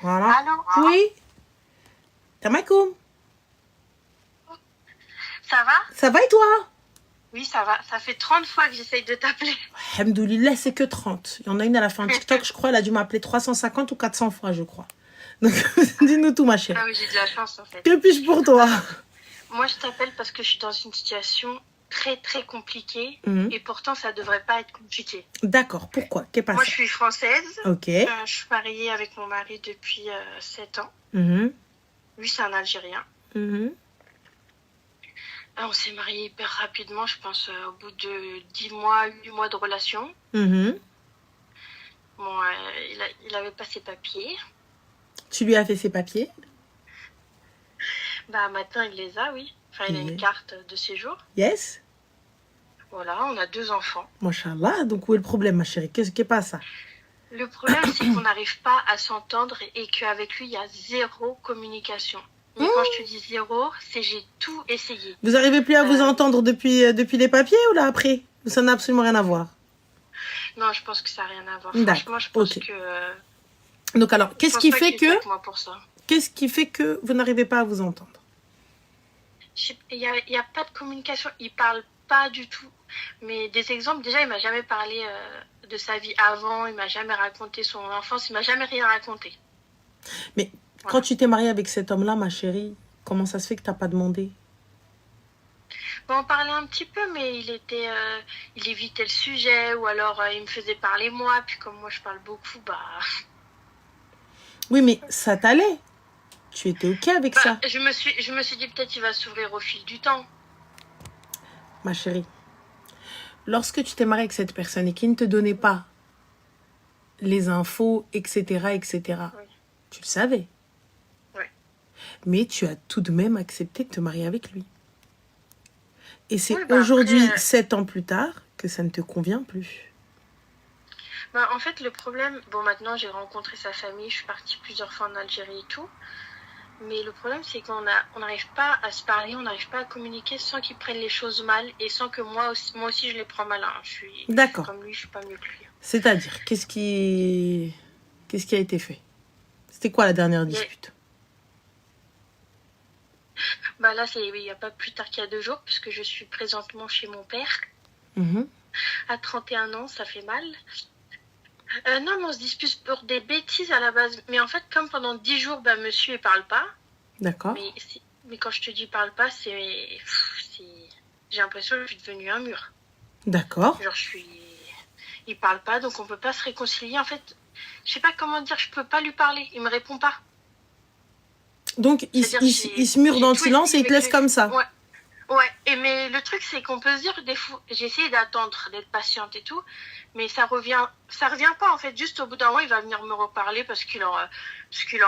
Voilà. Allô? Oui. Tamakoum. Ça va? Ça va et toi? Oui, ça va. Ça fait 30 fois que j'essaye de t'appeler. Alhamdoulilah, c'est que 30. Il y en a une à la fin de TikTok, je crois, elle a dû m'appeler 350 ou 400 fois, je crois. Donc, dis-nous tout, ma chérie. Ah oui, j'ai de la chance, en fait. Que puis-je pour toi? Moi, je t'appelle parce que je suis dans une situation très, très compliquée. Mhm. Et pourtant, ça devrait pas être compliqué. D'accord, pourquoi? Qu'est-ce qui Moi, passe? je suis française. Ok. Je suis mariée avec mon mari depuis 7 ans. Mhm. Lui, c'est un Algérien. Mhm. On s'est mariés hyper rapidement, je pense, au bout de 10 mois, 8 mois de relation. Mhm. Bon, il avait pas ses papiers. Tu lui as fait ses papiers? Bah, maintenant, il les a, oui. Enfin, il a une carte de séjour. Yes. Voilà, on a 2 enfants. Machallah, donc où est le problème, ma chérie? Qu'est-ce qui passe ça? Le problème, c'est qu'on n'arrive pas à s'entendre et qu'avec lui, il y a zéro communication. Mais quand je te dis zéro, c'est j'ai tout essayé. Vous n'arrivez plus à vous entendre depuis les papiers ou là après? Ça n'a absolument rien à voir. Non, je pense que ça n'a rien à voir. D'accord, Franchement, je pense ok. que... Donc alors, qu'est-ce qui fait que... avec moi pour ça. Qu'est-ce qui fait que vous n'arrivez pas à vous entendre? Il y a pas de communication, il parle pas du tout. Mais des exemples, déjà, il m'a jamais parlé de sa vie avant, il m'a jamais raconté son enfance, il m'a jamais rien raconté. Mais voilà. Quand tu t'es mariée avec cet homme-là, ma chérie, comment ça se fait que t'as pas demandé? Bon, on parlait un petit peu, mais il évitait le sujet, ou alors il me faisait parler moi, puis comme moi je parle beaucoup, bah... Oui, mais ça t'allait. Tu étais ok avec ça? Je me suis dit peut-être qu'il va s'ouvrir au fil du temps. Ma chérie, lorsque tu t'es mariée avec cette personne et qu'il ne te donnait pas les infos, etc., oui. Tu le savais. Oui. Mais tu as tout de même accepté de te marier avec lui. Et c'est aujourd'hui, après... 7 ans plus tard, que ça ne te convient plus. En fait, le problème... Bon, maintenant, j'ai rencontré sa famille, je suis partie plusieurs fois en Algérie et tout. Mais le problème, c'est qu'on n'arrive pas à se parler, on n'arrive pas à communiquer sans qu'ils prennent les choses mal et sans que moi aussi je les prends mal. Hein. Je suis comme lui, je suis pas mieux que lui. C'est-à-dire, qu'est-ce qui a été fait? C'était quoi la dernière dispute? Là, il n'y a pas plus tard qu'il y a 2 jours, puisque je suis présentement chez mon père. À 31 ans, ça fait mal. Non, mais on se dispute pour des bêtises à la base. Mais en fait, comme pendant 10 jours, monsieur, il parle pas. D'accord. Mais quand je te dis parle pas, j'ai l'impression que je suis devenue un mur. D'accord. Genre, il parle pas, donc on peut pas se réconcilier. En fait, je sais pas comment dire, je peux pas lui parler. Il me répond pas. Donc, il se mure dans le silence et il te laisse comme ça. Ouais. Mais le truc, c'est qu'on peut se dire, des fois, j'ai essayé d'attendre, d'être patiente et tout, mais ça revient pas, en fait. Juste au bout d'un moment, il va venir me reparler parce qu'il a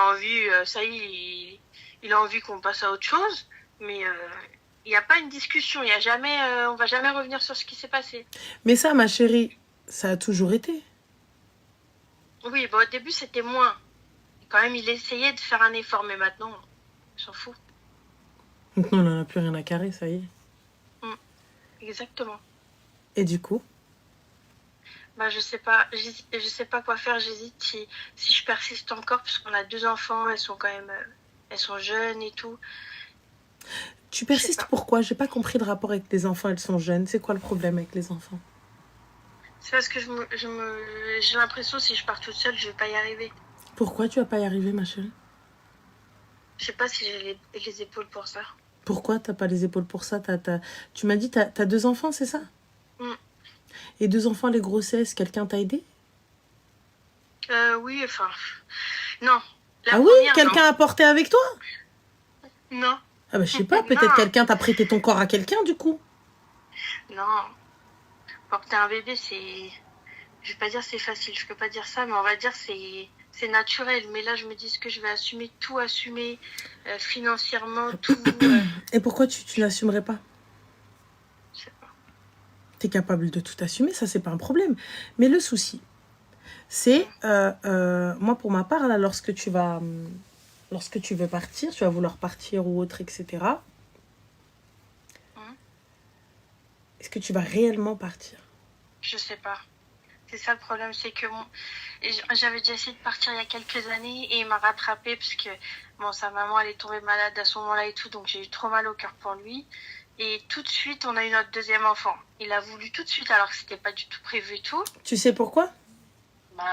envie, ça y est, il a envie qu'on passe à autre chose. Mais il n'y a pas une discussion, on va jamais revenir sur ce qui s'est passé. Mais ça, ma chérie, ça a toujours été. Oui, au début, c'était moins. Quand même, il essayait de faire un effort, mais maintenant, il s'en fout. Maintenant, on n'en a plus rien à carrer, ça y est. Exactement. Et du coup? Je sais pas quoi faire, j'hésite si je persiste encore, parce qu'on a 2 enfants, elles sont jeunes et tout. Tu persistes pourquoi? J'ai pas compris le rapport avec les enfants, elles sont jeunes. C'est quoi le problème avec les enfants? C'est parce que j'ai l'impression que si je pars toute seule, je vais pas y arriver. Pourquoi tu vas pas y arriver, ma chérie? Je sais pas si j'ai les épaules pour ça. Pourquoi t'as pas les épaules pour ça? Tu m'as dit t'as 2 enfants, c'est ça? Et 2 enfants, les grossesses, quelqu'un t'a aidé? Oui, enfin... Non. Quelqu'un a porté avec toi? Non. Je sais pas, peut-être quelqu'un t'a prêté ton corps à quelqu'un, du coup? Non. Porter un bébé, c'est... Je vais pas dire c'est facile, je peux pas dire ça, mais on va dire c'est naturel. Mais là, je me dis que je vais assumer, financièrement, tout. Et pourquoi tu n'assumerais pas? Je sais pas. T'es capable de tout assumer, ça, c'est pas un problème. Mais le souci, c'est, moi, pour ma part, là, lorsque tu veux partir, tu vas vouloir partir ou autre, etc. Est-ce que tu vas réellement partir? Je sais pas. C'est ça le problème, c'est que j'avais déjà essayé de partir il y a quelques années et il m'a rattrapée parce que bon, sa maman elle est tombée malade à ce moment-là et tout, donc j'ai eu trop mal au cœur pour lui. Et tout de suite, on a eu notre deuxième enfant. Il a voulu tout de suite alors que c'était pas du tout prévu et tout. Tu sais pourquoi? Bah,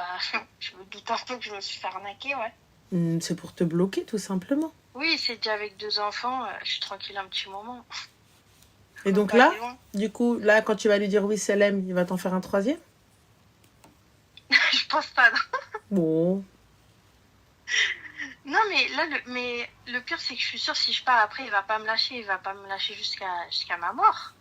je me doute un peu que je me suis fait arnaquer, ouais. C'est pour te bloquer, tout simplement. Oui, c'est déjà avec 2 enfants, je suis tranquille un petit moment. Et donc là, du coup, là, quand tu vas lui dire oui, Selem, il va t'en faire un troisième? Je pense pas, non. Bon. Non, mais là, le pire, c'est que je suis sûre, si je pars après, il va pas me lâcher. Il va pas me lâcher jusqu'à ma mort.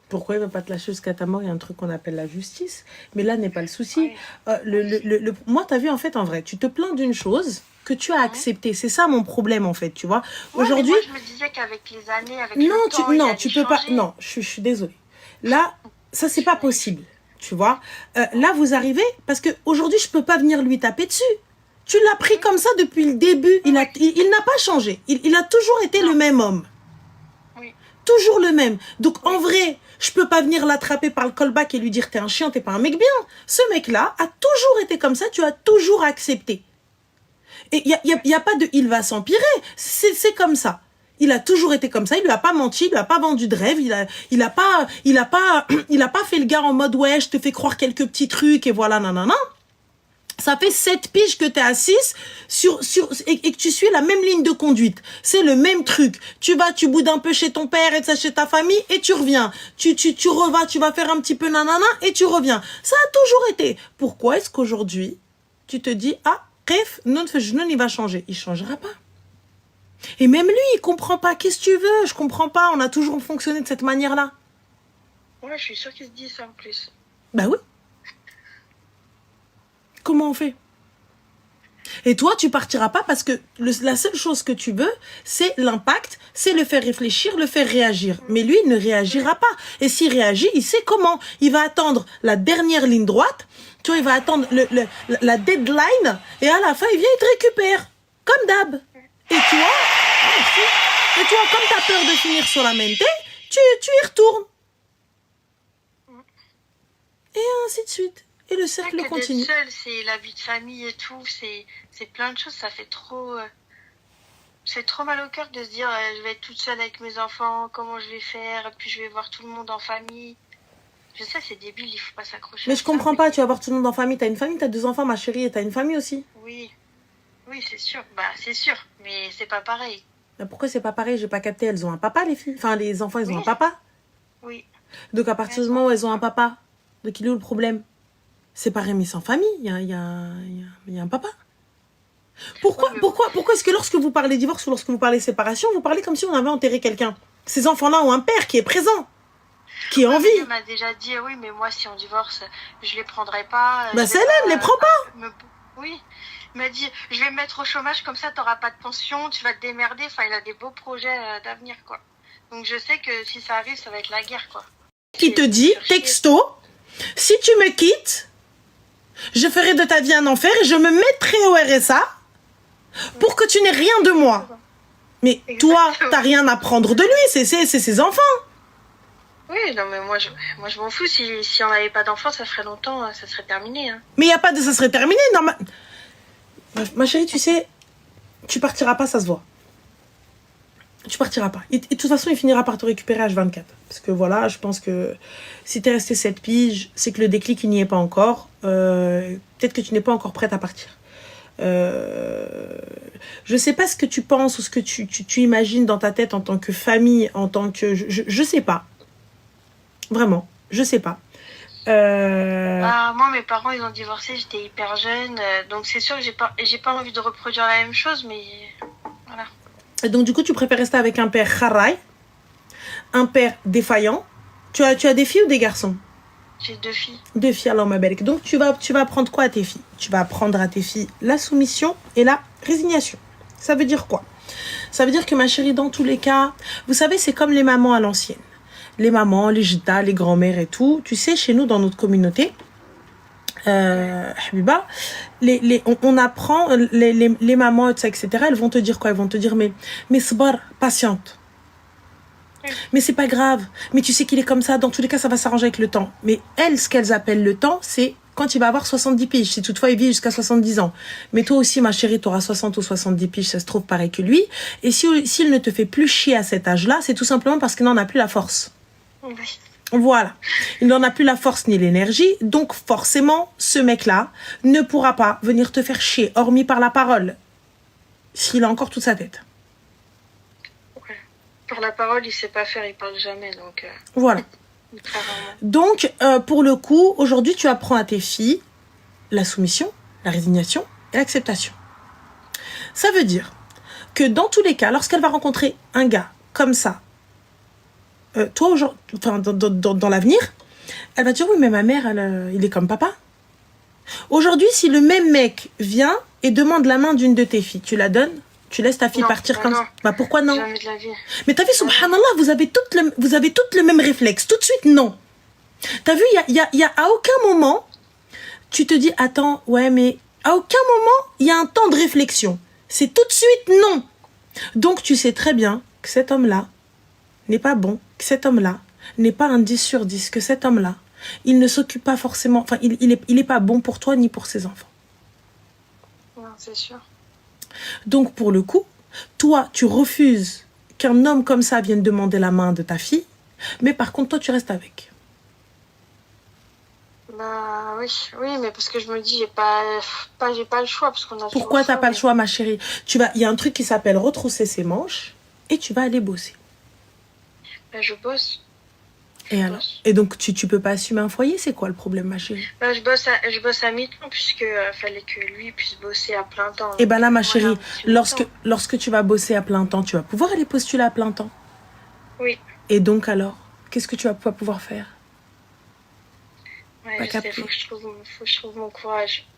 Pourquoi il va pas te lâcher jusqu'à ta mort? Il y a un truc qu'on appelle la justice. Mais là n'est pas le souci. Oui. Moi, t'as vu, en fait, en vrai, tu te plains d'une chose que tu as acceptée. C'est ça mon problème, en fait, tu vois. Ouais, aujourd'hui. Moi, je me disais qu'avec les années, avec le temps, il allait tu peux pas. changer. Non, je suis désolée. Là, ça, c'est pas possible. Tu vois. Là, vous arrivez parce que aujourd'hui, je peux pas venir lui taper dessus. Tu l'as pris comme ça depuis le début. Il n'a pas changé. Il a toujours été le même homme. Oui. Toujours le même. Donc, en vrai, je peux pas venir l'attraper par le callback et lui dire t'es un chien, t'es pas un mec bien. Ce mec-là a toujours été comme ça, tu as toujours accepté. Et il y a pas de il va s'empirer. C'est comme ça. Il a toujours été comme ça, il lui a pas menti, il lui a pas vendu de rêve, il a pas fait le gars en mode ouais, je te fais croire quelques petits trucs et voilà, nanana. Ça fait 7 piges que t'es assise et que tu suis la même ligne de conduite. C'est le même truc. Tu vas, tu boudes un peu chez ton père et ça chez ta famille et tu reviens. Tu revas, tu vas faire un petit peu nanana et tu reviens. Ça a toujours été. Pourquoi est-ce qu'aujourd'hui, tu te dis, ah, bref, non, il va changer. Il changera pas. Et même lui, il comprend pas. Qu'est-ce que tu veux? Je comprends pas. On a toujours fonctionné de cette manière-là. Ouais, je suis sûre qu'il se dit ça en plus. Bah oui. Comment on fait? Et toi, tu partiras pas parce que la seule chose que tu veux, c'est l'impact, c'est le faire réfléchir, le faire réagir. Mais lui, il ne réagira pas. Et s'il réagit, il sait comment. Il va attendre la dernière ligne droite, tu vois, il va attendre la deadline, et à la fin, il vient, il te récupère. Comme d'hab. Et toi, comme tu as peur de finir sur la mente, tu y retournes. Et ainsi de suite. Et le cercle continue. D'être seule, c'est la vie de famille et tout, c'est plein de choses, ça fait trop... c'est trop mal au cœur de se dire je vais être toute seule avec mes enfants, comment je vais faire, puis je vais voir tout le monde en famille. Je sais, c'est débile, il faut pas s'accrocher. Mais je comprends pas, tu vas voir tout le monde en famille, t'as une famille, t'as 2 enfants, ma chérie, et t'as une famille aussi. Oui, c'est sûr, c'est sûr, mais c'est pas pareil. Mais pourquoi c'est pas pareil? J'ai pas capté, elles ont un papa, les filles. Enfin, les enfants, ils ont un papa. Oui. Donc à partir du moment où elles ont un papa, donc il est où le problème? C'est pareil, mais sans famille, il y a un papa. Pourquoi est-ce que lorsque vous parlez divorce ou lorsque vous parlez séparation, vous parlez comme si on avait enterré quelqu'un? Ces enfants-là ont un père qui est présent, qui est en vie. Il m'a déjà dit, oui, mais moi, si on divorce, je les prendrai pas. Bah, Selem, les prends pas. Oui. Il m'a dit, je vais me mettre au chômage, comme ça, t'auras pas de pension, tu vas te démerder. Enfin, il a des beaux projets d'avenir, quoi. Donc, je sais que si ça arrive, ça va être la guerre, quoi. Qui te dit, texto, si tu me quittes, je ferai de ta vie un enfer et je me mettrai au RSA pour que tu n'aies rien de moi. Mais toi, t'as rien à prendre de lui, c'est ses enfants. Oui, non, mais moi je m'en fous. Si on n'avait pas d'enfants, ça ferait longtemps, ça serait terminé. Hein. Mais il n'y a pas de ça serait terminé. Non, ma chérie, tu sais, tu partiras pas, ça se voit. Tu partiras pas. Et de toute façon, il finira par te récupérer H24. Parce que voilà, je pense que si t'es resté 7 piges, c'est que le déclic, il n'y est pas encore. Peut-être que tu n'es pas encore prête à partir. Je sais pas ce que tu penses ou ce que tu imagines dans ta tête en tant que famille, en tant que... Je sais pas. Vraiment, je sais pas. Moi, mes parents, ils ont divorcé, j'étais hyper jeune. Donc, c'est sûr que j'ai pas envie de reproduire la même chose, mais voilà. Et donc, du coup, tu préfères rester avec un père kharaï, un père défaillant. Tu as des filles ou des garçons? J'ai 2 filles. 2 filles, alors ma belle. Donc, tu vas apprendre quoi à tes filles? Tu vas apprendre à tes filles la soumission et la résignation. Ça veut dire quoi? Ça veut dire que, ma chérie, dans tous les cas, vous savez, c'est comme les mamans à l'ancienne. Les mamans, les jita, les grand-mères et tout. Tu sais, chez nous, dans notre communauté, Habiba, on apprend, les mamans, etc., elles vont te dire quoi? Elles vont te dire, mais sbar, patiente. Mais c'est pas grave. Mais tu sais qu'il est comme ça. Dans tous les cas, ça va s'arranger avec le temps. Mais elle, ce qu'elles appellent le temps, c'est quand il va avoir 70 piges. Si toutefois il vit jusqu'à 70 ans. Mais toi aussi, ma chérie, tu auras 60 ou 70 piges. Ça se trouve pareil que lui. Et s'il ne te fait plus chier à cet âge-là, c'est tout simplement parce qu'il n'en a plus la force. Oui. Voilà. Il n'en a plus la force ni l'énergie. Donc, forcément, ce mec-là ne pourra pas venir te faire chier, hormis par la parole. S'il a encore toute sa tête. Ouais. Par la parole, il sait pas faire, il parle jamais, donc... Voilà. Très rarement. Donc, pour le coup, aujourd'hui, tu apprends à tes filles la soumission, la résignation et l'acceptation. Ça veut dire que dans tous les cas, lorsqu'elle va rencontrer un gars comme ça, toi, enfin, dans l'avenir, elle va dire, oui, mais ma mère, il est comme papa. Aujourd'hui, si le même mec vient et demande la main d'une de tes filles, tu la donnes? Tu laisses ta fille partir comme ça? Bah pourquoi non? Jamais de la vie. Mais t'as vu, subhanallah, vous avez toutes le même réflexe. Tout de suite, non. T'as vu, il y a à aucun moment, tu te dis, attends, ouais, mais à aucun moment, il y a un temps de réflexion. C'est tout de suite non. Donc, tu sais très bien que cet homme-là n'est pas bon, que cet homme-là n'est pas un 10 sur 10, que cet homme-là, il ne s'occupe pas forcément, enfin, il est pas bon pour toi ni pour ses enfants. Non, c'est sûr. Donc, pour le coup, toi, tu refuses qu'un homme comme ça vienne demander la main de ta fille, mais par contre, toi, tu restes avec. Bah oui, mais parce que je me dis, j'ai pas le choix, parce qu'on a Pourquoi t'as pas le choix, ma chérie? Il y a un truc qui s'appelle retrousser ses manches, et tu vas aller bosser. Bah, je bosse. Et donc, tu peux pas assumer un foyer? C'est quoi le problème, ma chérie? Bah, je bosse à mi-temps, puisque fallait que lui puisse bosser à plein temps. Et ben là, ma chérie, lorsque tu vas bosser à plein temps, tu vas pouvoir aller postuler à plein temps. Oui. Et donc alors, qu'est-ce que tu vas pouvoir faire? Ouais, je sais, faut que je trouve mon courage.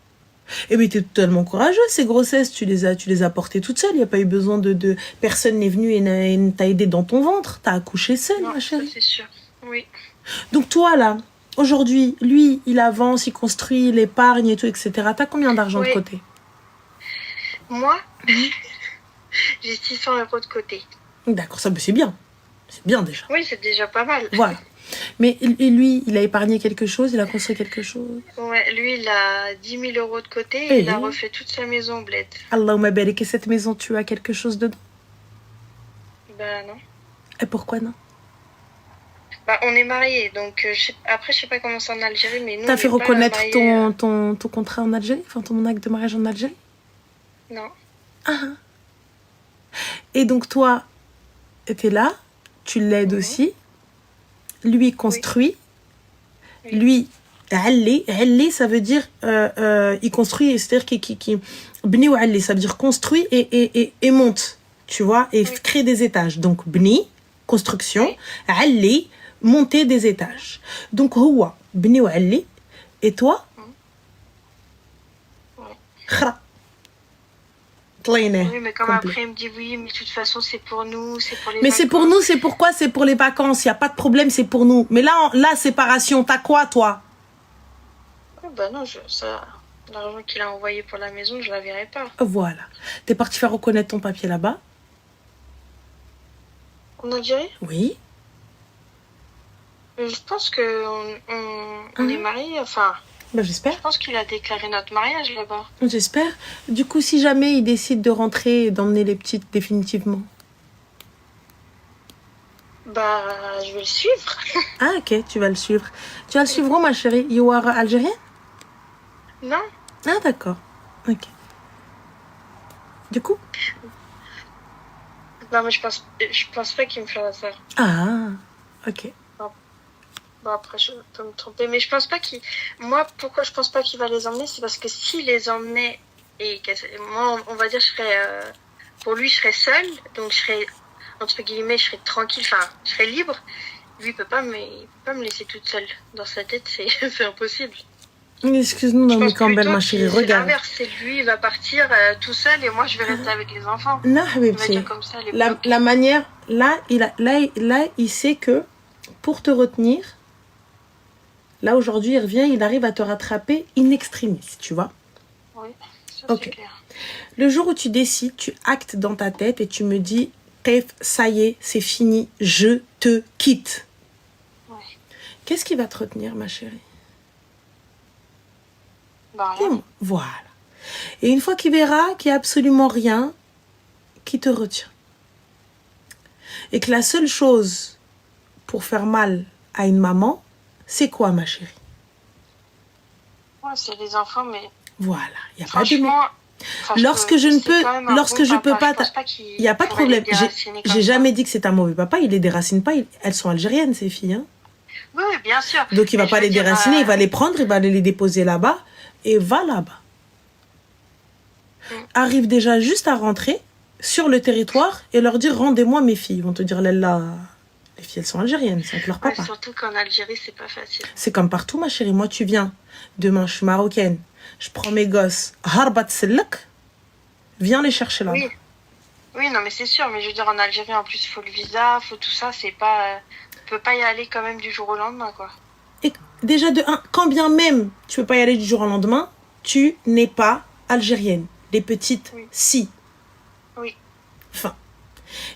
Eh bien, t'es totalement courageuse. Ces grossesses, tu les as portées toute seule. Il n'y a pas eu besoin de... Personne n'est venu et t'a aidé dans ton ventre. T'as accouché seule, non, ma chérie. c'est sûr, oui. Donc toi, là, aujourd'hui, lui, il avance, il construit, il épargne et tout, etc. T'as combien d'argent de côté? Moi, j'ai 600 € de côté. D'accord, ça, c'est bien. C'est bien déjà. Oui, c'est déjà pas mal. Voilà. Mais lui, il a épargné quelque chose, il a construit quelque chose. Ouais, lui, il a 10 000 € de côté et il a refait toute sa maison bled. Allahumma barik, et cette maison, tu as quelque chose dedans? Bah non. Et pourquoi non? Bah on est mariés, donc après je sais pas comment c'est en Algérie, mais nous... T'as fait reconnaître ton contrat en Algérie? Enfin, ton acte de mariage en Algérie? Non. Ah. Et donc toi, t'es là, tu l'aides aussi. Lui construit. Oui. Lui, allé, ça veut dire il construit, c'est-à-dire qu'il bni ou allé, ça veut dire construit et monte, tu vois, et crée des étages. Donc bni, construction, allé, monter des étages. Donc huwa bni ou allé, et toi khra. Oui, mais comme complet. Après, il me dit oui, mais de toute façon, c'est pour nous, c'est pour les mais vacances. C'est pour nous, c'est pourquoi? C'est pour les vacances, il n'y a pas de problème, c'est pour nous. Mais là, la séparation, t'as quoi, toi? Oh, bah non, l'argent qu'il a envoyé pour la maison, je la verrai pas. Voilà. T'es parti faire reconnaître ton papier là-bas? En Algérie? Oui. Je pense qu'on est mariés, enfin... Ben, j'espère. Je pense qu'il a déclaré notre mariage là-bas. J'espère. Du coup, si jamais il décide de rentrer et d'emmener les petites définitivement? Bah, je vais le suivre. Ah, ok, tu vas le suivre. Tu vas le suivre où, ma chérie? You are algérienne? Non. Ah, d'accord. Ok. Du coup? Non, mais je pense pas qu'il me fera ça. Ah, ok. Bon, après, je peux me tromper, mais je pense pas qu'il... Moi, pourquoi je pense pas qu'il va les emmener, c'est parce que s'il les emmenait, et moi, on va dire, pour lui, je serais seule, donc je serais, entre guillemets, je serais tranquille, enfin, je serais libre. Lui, il peut pas me laisser toute seule. Dans sa tête, c'est impossible. Excuse-nous, non, mais Campbell, ma chérie, regarde. C'est l'inverse, c'est lui, il va partir tout seul, et moi, je vais rester avec les enfants. Non, Habibti, la manière, là, il sait que, pour te retenir, là, aujourd'hui, il revient, il arrive à te rattraper in extremis, tu vois? Oui, ça c'est clair. Le jour où tu actes dans ta tête et tu me dis, Taif, ça y est, c'est fini, je te quitte, Ouais. qu'est-ce qui va te retenir, ma chérie? Bah, rien. Voilà. Et une fois qu'il verra qu'il n'y a absolument rien qui te retient, et que la seule chose pour faire mal à une maman, c'est quoi, ma chérie? Ouais, c'est les enfants, mais Voilà, il n'y a pas de... franchement, Lorsque je ne c'est peux, quand même un lorsque bon je peux papa. pas, Je pense pas il n'y a pas de pourrait les problème. déraciner comme J'ai ça. jamais dit que c'est un mauvais papa, il les déracine pas, elles sont algériennes, ces filles. Hein. Oui, oui, bien sûr. Donc il va Mais pas je veux les dire, déraciner, il va les prendre, il va aller les déposer là-bas, et va là-bas. Arrive déjà juste à rentrer sur le territoire et leur dire rendez-moi mes filles. Ils vont te dire Lella, les filles elles sont algériennes, c'est avec leur ouais, papa. surtout qu'en Algérie, c'est pas facile. C'est comme partout, ma chérie. Moi, tu viens. Demain, je suis marocaine. Je prends mes gosses. Harbat Sellak. Viens les chercher là-bas. Oui. Oui, non, mais c'est sûr. Mais je veux dire, en Algérie, en plus, il faut le visa, faut tout ça. C'est pas... on peut pas y aller quand même du jour au lendemain, quoi. Et déjà, de un, quand bien même tu peux pas y aller du jour au lendemain, tu n'es pas algérienne. Les petites, Oui. si. Oui. Enfin.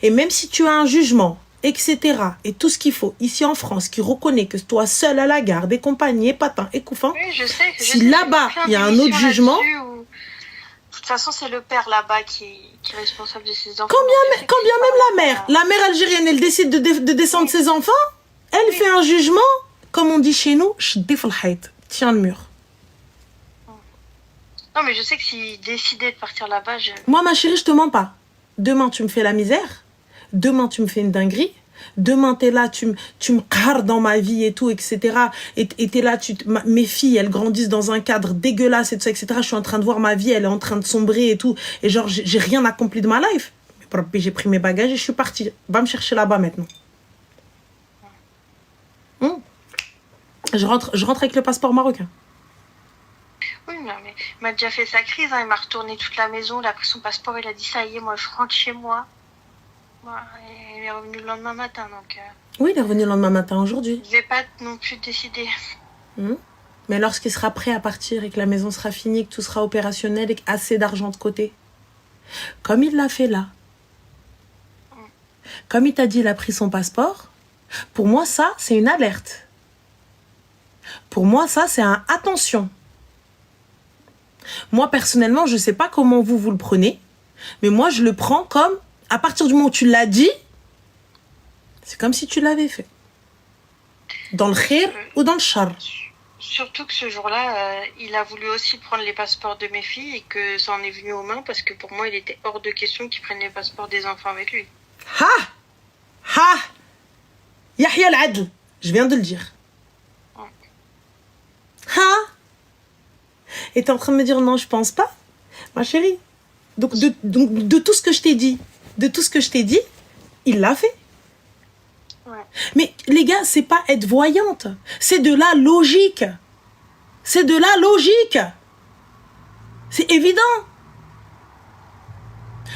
Et même si tu as un jugement, etc., et tout ce qu'il faut, ici en France, qui reconnaît que toi seule à la gare, des compagnies, épatants, écouffants, Oui, je sais. si là-bas, il y a un autre jugement... De toute façon, c'est le père là-bas qui est responsable de ses enfants. Quand bien même la mère algérienne, elle décide de descendre ses enfants, elle fait un jugement, comme on dit chez nous, tiens le mur. Non, mais je sais que s'il décidait de partir là-bas, Moi, ma chérie, je te mens pas. Demain, tu me fais la misère. Demain, tu me fais une dinguerie. Demain, t'es là, tu me carres dans ma vie et tout, etc. Et t'es là, mes filles, elles grandissent dans un cadre dégueulasse et tout ça, etc. Je suis en train de voir ma vie, elle est en train de sombrer et tout. Et genre, j'ai rien accompli de ma life. Mais j'ai pris mes bagages et je suis partie. Va me chercher là-bas maintenant. Je rentre avec le passeport marocain. Oui, mais il m'a déjà fait sa crise, hein. Il m'a retourné toute la maison, il a pris son passeport, il a dit ça y est, moi je rentre chez moi. Et il est revenu le lendemain matin, donc... Oui, il est revenu le lendemain matin aujourd'hui. Je vais pas non plus décider. Mais lorsqu'il sera prêt à partir et que la maison sera finie, que tout sera opérationnel et assez d'argent de côté, comme il l'a fait là, comme il t'a dit, il a pris son passeport, pour moi, ça, c'est une alerte. Pour moi, ça, c'est un attention. Moi, personnellement, je ne sais pas comment vous le prenez, mais moi, je le prends comme, à partir du moment où tu l'as dit, c'est comme si tu l'avais fait. Dans le khir ou dans le char. Surtout que ce jour-là, il a voulu aussi prendre les passeports de mes filles et que ça en est venu aux mains parce que pour moi, il était hors de question qu'il prenne les passeports des enfants avec lui. Yahya al-Adl, je viens de le dire. Et t'es en train de me dire non, je pense pas, ma chérie. Donc de tout ce que je t'ai dit, il l'a fait. Ouais. Mais les gars, c'est pas être voyante, c'est de la logique. C'est de la logique. C'est évident.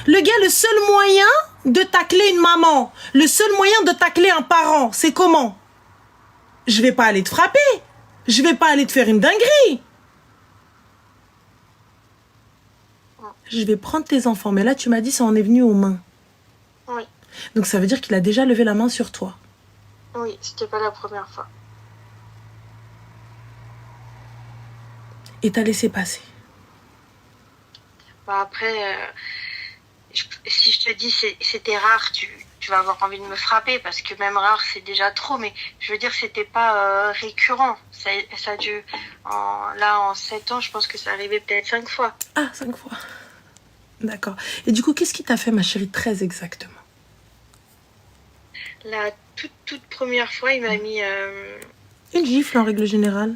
Le gars, le seul moyen de tacler une maman, le seul moyen de tacler un parent, c'est comment? Je vais pas aller te frapper. Je vais pas aller te faire une dinguerie. Je vais prendre tes enfants. Mais là, tu m'as dit, ça en est venu aux mains. Oui. Donc, ça veut dire qu'il a déjà levé la main sur toi. Oui, c'était pas la première fois. Et t'as laissé passer. Bah après, si je te dis c'était rare, tu vas avoir envie de me frapper parce que même rare, c'est déjà trop. Mais je veux dire, c'était pas récurrent. Ça a dû... en 7 ans, je pense que ça arrivait peut-être 5 fois. Ah, 5 fois. D'accord. Et du coup, qu'est-ce qui t'a fait, ma chérie, très exactement? La toute première fois, il m'a mis... Une gifle, en règle générale.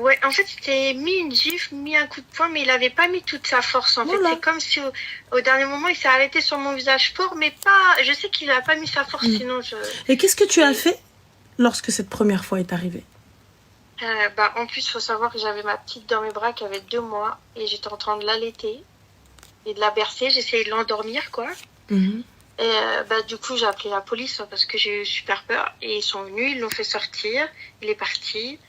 Ouais, en fait, c'était mis une gifle, mis un coup de poing, mais il avait pas mis toute sa force, en fait. C'est comme si, au dernier moment, il s'est arrêté sur mon visage fort, mais pas... Je sais qu'il a pas mis sa force, sinon je... Et qu'est-ce que tu as fait lorsque cette première fois est arrivée? En plus, il faut savoir que j'avais ma petite dans mes bras qui avait 2 mois, et j'étais en train de l'allaiter et de la bercer. J'essayais de l'endormir, quoi. Et du coup, j'ai appelé la police parce que j'ai eu super peur. Et ils sont venus, ils l'ont fait sortir, il est parti.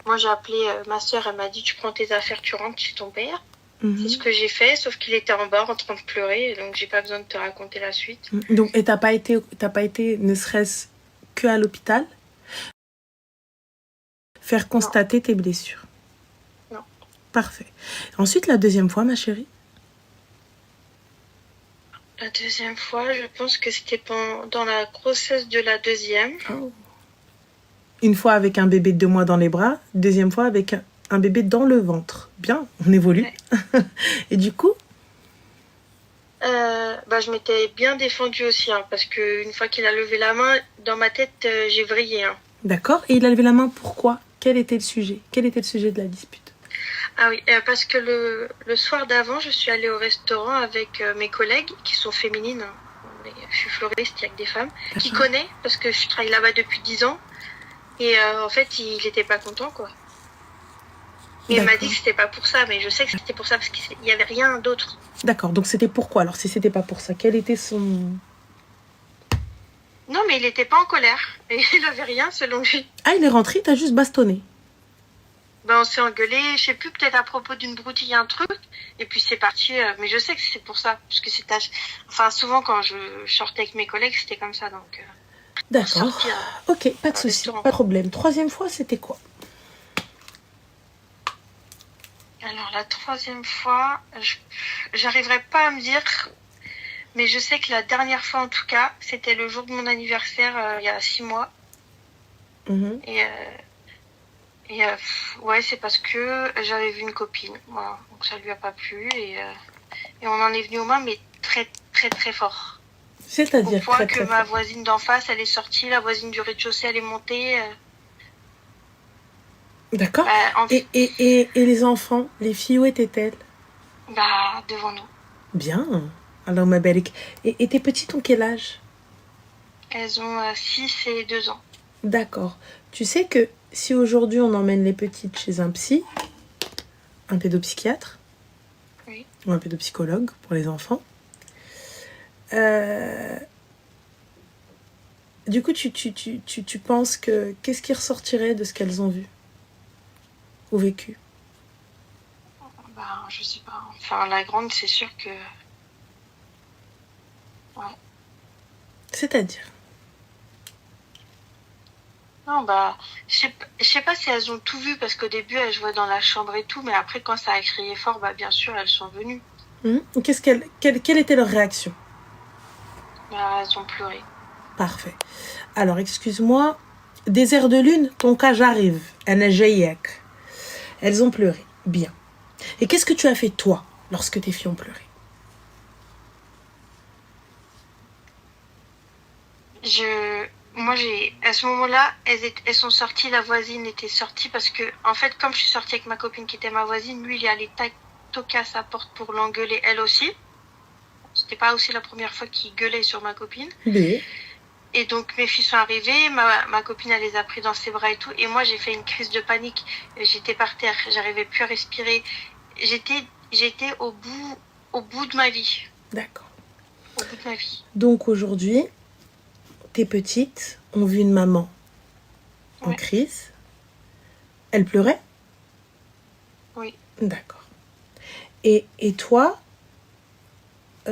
Moi, j'ai appelé ma soeur, elle m'a dit, tu prends tes affaires, tu rentres chez ton père. C'est ce que j'ai fait, sauf qu'il était en bas en train de pleurer, donc j'ai pas besoin de te raconter la suite. Donc, et t'as pas été, ne serait-ce que à l'hôpital, faire constater tes blessures? Non. Parfait. Ensuite, la deuxième fois, ma chérie? La deuxième fois, je pense que c'était dans la grossesse de la deuxième. Oh. Une fois avec un bébé de 2 mois dans les bras, deuxième fois avec un bébé dans le ventre. Bien, on évolue. Ouais. Et du coup? Je m'étais bien défendue aussi, hein, parce qu'une fois qu'il a levé la main, dans ma tête, j'ai vrillé. Hein. D'accord. Et il a levé la main, pourquoi? Quel était le sujet? Quel était le sujet de la dispute? Ah oui, parce que le soir d'avant, je suis allée au restaurant avec mes collègues, qui sont féminines. Hein. Je suis fleuriste, il n'y a que des femmes. Qui connaissent, parce que je travaille là-bas depuis 10 ans. Et en fait, il n'était pas content, quoi. Et il m'a dit que c'était pas pour ça, mais je sais que c'était pour ça, parce qu'il n'y avait rien d'autre. D'accord, donc c'était pourquoi? Alors, si c'était pas pour ça, quel était son... Non, mais il n'était pas en colère. Et il n'avait rien, selon lui. Ah, il est rentré, t'as juste bastonné? On s'est engueulé, je sais plus, peut-être à propos d'une broutille, un truc. Et puis c'est parti, mais je sais que c'est pour ça. Parce que c'était... Enfin, souvent, quand je sortais avec mes collègues, c'était comme ça, donc... D'accord. Ok, pas de souci, pas de problème. Troisième fois, c'était quoi? Alors, la troisième fois, j'arriverai pas à me dire, mais je sais que la dernière fois, en tout cas, c'était le jour de mon anniversaire, il y a 6 mois. Ouais, c'est parce que j'avais vu une copine. Voilà, donc ça lui a pas plu. Et on en est venu aux mains, mais très, très, très fort. C'est-à-dire au point que ma voisine d'en face, elle est sortie, la voisine du rez-de-chaussée, elle est montée. D'accord. Et les enfants, les filles, où étaient-elles? Devant nous. Bien. Alors, ma belle. Et tes petites ont quel âge? Elles ont 6 et 2 ans. D'accord. Tu sais que si aujourd'hui on emmène les petites chez un psy, un pédopsychiatre, oui, ou un pédopsychologue pour les enfants, du coup, tu penses que qu'est-ce qui ressortirait de ce qu'elles ont vu ou vécu? Je sais pas. Enfin, la grande, c'est sûr que... Ouais. C'est-à-dire? Non, je sais pas si elles ont tout vu, parce qu'au début, elles jouaient dans la chambre et tout, mais après, quand ça a crié fort, bien sûr, elles sont venues. Quelle était leur réaction? Elles ont pleuré. Parfait. Alors, excuse-moi, désert de lune, ton cas j'arrive. Elles ont pleuré. Bien. Et qu'est-ce que tu as fait, toi, lorsque tes filles ont pleuré? Moi, à ce moment-là, elles sont sorties, la voisine était sortie, parce que, en fait, comme je suis sortie avec ma copine qui était ma voisine, lui, il est allé toquer à sa porte pour l'engueuler, elle aussi. C'était pas aussi la première fois qu'il gueulait sur ma copine. Oui. Et donc, mes filles sont arrivées, ma copine, elle les a pris dans ses bras et tout, et moi, j'ai fait une crise de panique. J'étais par terre, j'arrivais plus à respirer. J'étais au bout de ma vie. D'accord. Au bout de ma vie. Donc, aujourd'hui, tes petites ont vu une maman en crise. Elle pleurait? Oui. D'accord. Et toi, tu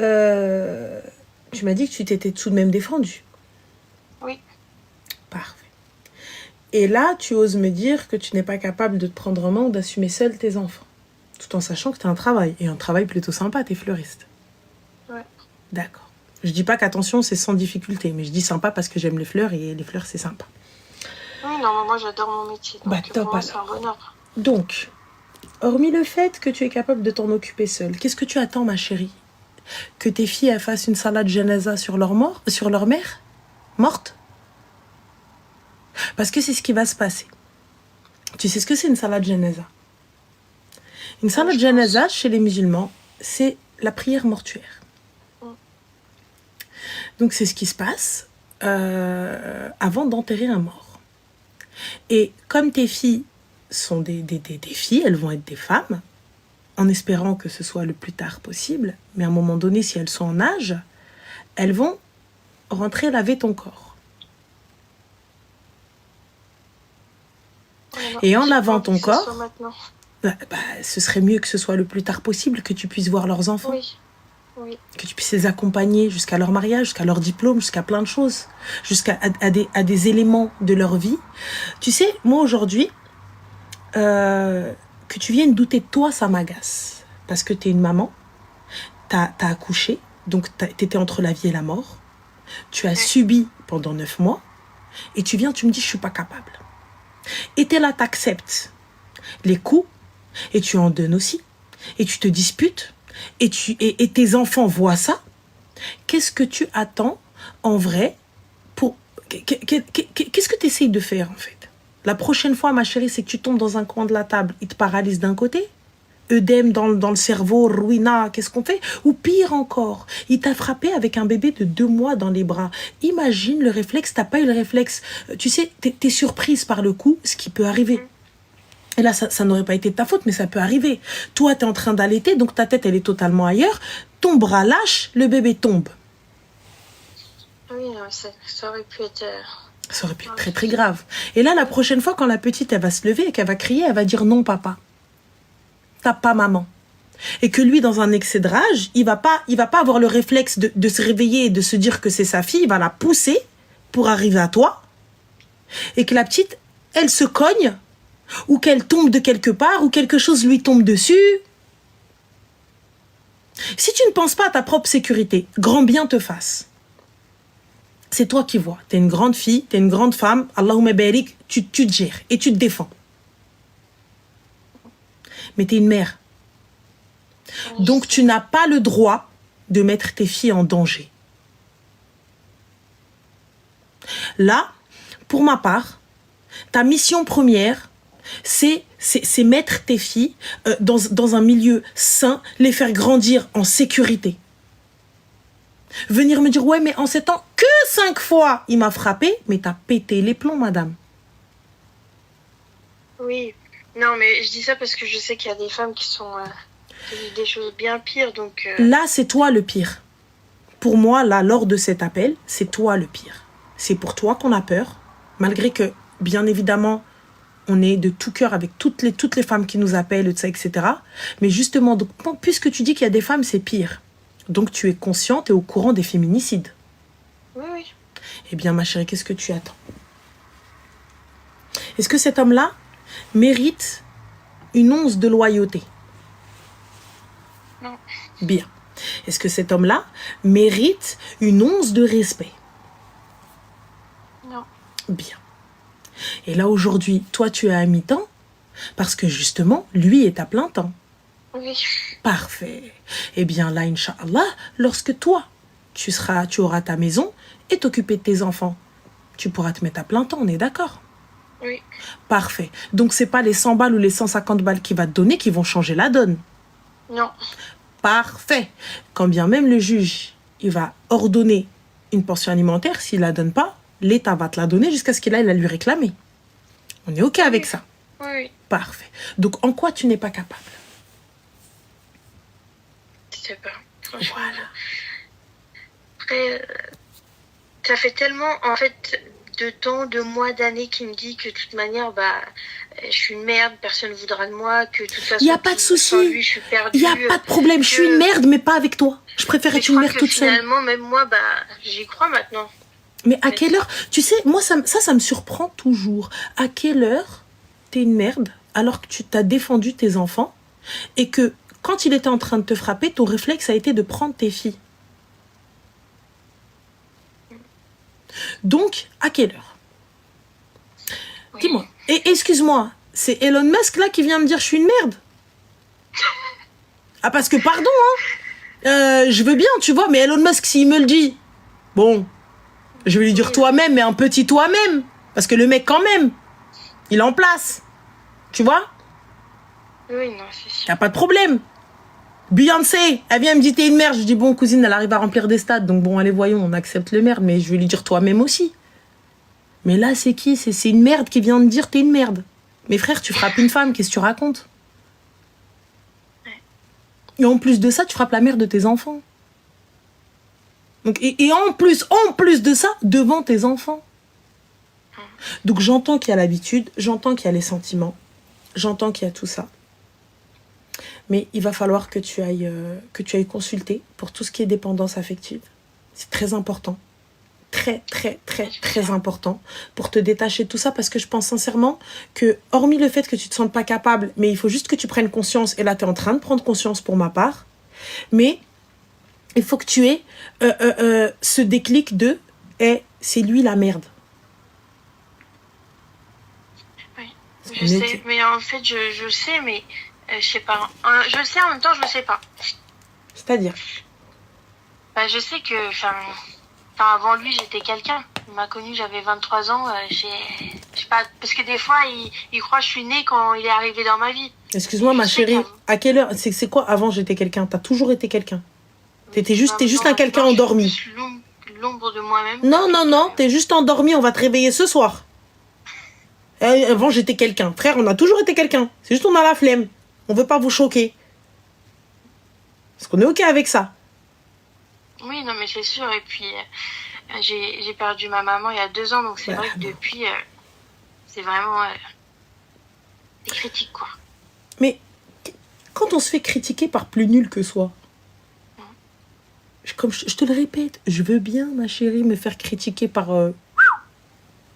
m'as dit que tu t'étais tout de même défendue. Oui. Parfait. Et là, tu oses me dire que tu n'es pas capable de te prendre en main ou d'assumer seule tes enfants. Tout en sachant que tu as un travail. Et un travail plutôt sympa, t'es fleuriste. Ouais. D'accord. Je dis pas qu'attention, c'est sans difficulté, mais je dis sympa parce que j'aime les fleurs et les fleurs, c'est sympa. Oui, non, moi j'adore mon métier. Donc top, pour moi, c'est un bonheur. Donc, hormis le fait que tu es capable de t'en occuper seule, qu'est-ce que tu attends, ma chérie? Que tes filles elles fassent une salade janaza sur leur mère morte? Parce que c'est ce qui va se passer. Tu sais ce que c'est une salade janaza? Une salade janaza, chez les musulmans, c'est la prière mortuaire. Donc, c'est ce qui se passe avant d'enterrer un mort. Et comme tes filles sont des filles, elles vont être des femmes, en espérant que ce soit le plus tard possible, mais à un moment donné, si elles sont en âge, elles vont rentrer laver ton corps. Et en lavant ton corps, ce serait mieux que ce soit le plus tard possible, que tu puisses voir leurs enfants. Oui, oui. Que tu puisses les accompagner jusqu'à leur mariage, jusqu'à leur diplôme, jusqu'à plein de choses, jusqu'à à des éléments de leur vie. Tu sais, moi aujourd'hui, que tu viennes douter de toi, ça m'agace. Parce que tu es une maman, t'as accouché, donc t'étais entre la vie et la mort. Tu as subi pendant 9 mois, et tu viens, tu me dis, je suis pas capable. Et t'es là, t'acceptes les coups, et tu en donnes aussi, et tu te disputes, et tes enfants voient ça. Qu'est-ce que tu attends en vrai pour... Qu'est-ce que tu essayes de faire en fait? La prochaine fois, ma chérie, c'est que tu tombes dans un coin de la table, il te paralyse d'un côté, œdème dans le cerveau, ruina, qu'est-ce qu'on fait? Ou pire encore, il t'a frappé avec un bébé de 2 mois dans les bras. Imagine le réflexe, t'as pas eu le réflexe. Tu sais, t'es surprise par le coup, ce qui peut arriver. Et là, ça n'aurait pas été de ta faute, mais ça peut arriver. Toi, t'es en train d'allaiter, donc ta tête, elle est totalement ailleurs. Ton bras lâche, le bébé tombe. Oui, non, ça aurait pu être... Ça aurait pu être très, très grave. Et là, la prochaine fois, quand la petite, elle va se lever et qu'elle va crier, elle va dire non, papa. Tape pas maman. Et que lui, dans un excès de rage, il va pas avoir le réflexe de se réveiller et de se dire que c'est sa fille. Il va la pousser pour arriver à toi. Et que la petite, elle se cogne, ou qu'elle tombe de quelque part, ou quelque chose lui tombe dessus. Si tu ne penses pas à ta propre sécurité, grand bien te fasse. C'est toi qui vois. T'es une grande fille, t'es une grande femme. Allahumma barik, tu te gères et tu te défends. Mais t'es une mère. Donc tu n'as pas le droit de mettre tes filles en danger. Là, pour ma part, ta mission première, c'est mettre tes filles dans un milieu sain, les faire grandir en sécurité. Venir me dire, ouais, mais en 7 ans, que 5 fois, il m'a frappé, mais t'as pété les plombs, madame. Oui, non, mais je dis ça parce que je sais qu'il y a des femmes qui sont des choses bien pires, donc... Là, c'est toi le pire. Pour moi, là, lors de cet appel, c'est toi le pire. C'est pour toi qu'on a peur, malgré que, bien évidemment, on est de tout cœur avec toutes les femmes qui nous appellent, etc. Mais justement, donc, puisque tu dis qu'il y a des femmes, c'est pire. Donc, tu es consciente et au courant des féminicides. Oui, oui. Eh bien, ma chérie, qu'est-ce que tu attends? Est-ce que cet homme-là mérite une once de loyauté? Non. Bien. Est-ce que cet homme-là mérite une once de respect? Non. Bien. Et là, aujourd'hui, toi, tu es à mi-temps parce que, justement, lui est à plein temps. Oui. Parfait. Eh bien, là, Inch'Allah, lorsque toi, tu auras ta maison et t'occuper de tes enfants, tu pourras te mettre à plein temps, on est d'accord? Oui. Parfait. Donc, c'est pas les 100 balles ou les 150 balles qu'il va te donner qui vont changer la donne. Non. Parfait. Quand bien même le juge, il va ordonner une pension alimentaire, s'il la donne pas, l'État va te la donner jusqu'à ce qu'il aille la lui réclamer. On est OK avec ça? Oui. Parfait. Donc, en quoi tu n'es pas capable? Je sais pas. Franchement. Voilà. Après, ça fait tellement, en fait, de temps, de mois, d'années qu'il me dit que de toute manière, je suis une merde, personne ne voudra de moi, que de toute façon, Il n'y a pas de souci. sans lui, je suis perdue. Il n'y a pas de problème. Je suis une merde, mais pas avec toi. Je préfère être une mère toute seule. Finalement, même moi, j'y crois maintenant. Mais à quelle heure? Tu sais, moi, ça me surprend toujours. À quelle heure t'es une merde alors que tu t'as défendu tes enfants et que quand il était en train de te frapper, ton réflexe a été de prendre tes filles. Donc, à quelle heure? Oui. Dis-moi. Et excuse-moi, c'est Elon Musk là qui vient me dire je suis une merde? Ah, parce que pardon, hein, je veux bien, tu vois, mais Elon Musk, s'il me le dit, bon, je vais lui dire toi-même, mais un petit toi-même. Parce que le mec, quand même, il est en place. Tu vois? Oui, non, c'est sûr. Y a pas de problème. Beyoncé, elle vient me dire t'es une merde. Je dis bon, cousine, elle arrive à remplir des stades. Donc bon, allez, voyons, on accepte le merde. Mais je vais lui dire toi-même aussi. Mais là, c'est qui? C'est une merde qui vient de dire t'es une merde. Mais frère, tu frappes une femme, qu'est-ce que tu racontes? Et en plus de ça, tu frappes la mère de tes enfants. Donc, et en plus de ça, devant tes enfants. Donc j'entends qu'il y a l'habitude, j'entends qu'il y a les sentiments, j'entends qu'il y a tout ça. Mais il va falloir que tu ailles consulter pour tout ce qui est dépendance affective. C'est très important. Très, très, très, très important pour te détacher de tout ça, parce que je pense sincèrement que, hormis le fait que tu te sentes pas capable, mais il faut juste que tu prennes conscience, et là, tu es en train de prendre conscience pour ma part, mais il faut que tu aies ce déclic de c'est lui la merde. Oui, je sais, mais en fait, je sais, mais je sais pas. Je le sais, en même temps, je le sais pas. C'est-à-dire Bah, je sais que, avant lui, j'étais quelqu'un. Il m'a connu, j'avais 23 ans. Je sais pas, parce que des fois, il croit que je suis née quand il est arrivé dans ma vie. Excuse-moi, ma chérie, à quelle heure c'est quoi avant j'étais quelqu'un? T'as toujours été quelqu'un. T'es juste un quelqu'un endormi. L'ombre de moi-même. Non, t'es juste endormi, on va te réveiller ce soir. Avant j'étais quelqu'un. Frère, on a toujours été quelqu'un. C'est juste on a la flemme. On veut pas vous choquer. Parce qu'on est ok avec ça. Oui, non, mais c'est sûr. Et puis, j'ai perdu ma maman il y a 2 ans, donc c'est vrai que depuis, c'est vraiment des critiques, quoi. Mais quand on se fait critiquer par plus nul que soi, comme je te le répète, je veux bien, ma chérie, me faire critiquer par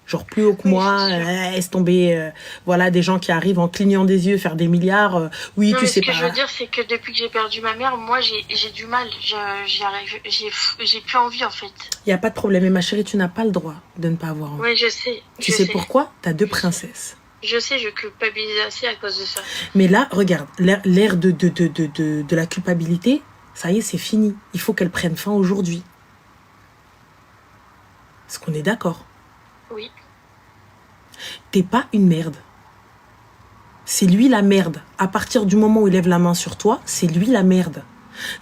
genre plus haut que moi, laisse tomber, voilà, des gens qui arrivent en clignant des yeux, faire des milliards, oui, non, tu sais pas. pas. Ce que je veux dire, c'est que depuis que j'ai perdu ma mère, moi, j'ai du mal, j'ai plus envie, en fait. Il y a pas de problème, mais ma chérie, tu n'as pas le droit de ne pas avoir envie. Oui, je sais. Tu sais pourquoi? T'as 2 princesses. Je sais, je culpabilise assez à cause de ça. Mais là, regarde, l'ère de la culpabilité, ça y est, c'est fini. Il faut qu'elle prenne fin aujourd'hui. Est-ce qu'on est d'accord? Oui. T'es pas une merde. C'est lui la merde. À partir du moment où il lève la main sur toi, c'est lui la merde.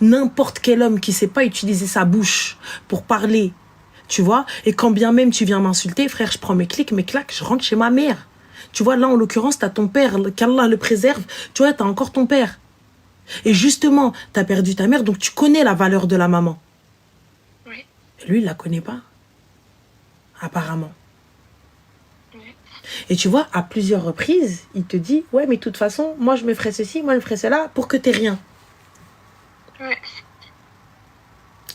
N'importe quel homme qui sait pas utiliser sa bouche pour parler, tu vois, et quand bien même tu viens m'insulter, frère, je prends mes clics, mes claques, je rentre chez ma mère. Tu vois, là, en l'occurrence, t'as ton père, qu'Allah le préserve, tu vois, t'as encore ton père. Et justement, t'as perdu ta mère, donc tu connais la valeur de la maman. Oui. Lui, il la connaît pas. Apparemment. Oui. Et tu vois, à plusieurs reprises, il te dit, ouais, mais de toute façon, moi, je me ferais ceci, moi, je me ferais cela, pour que t'aies rien. Oui.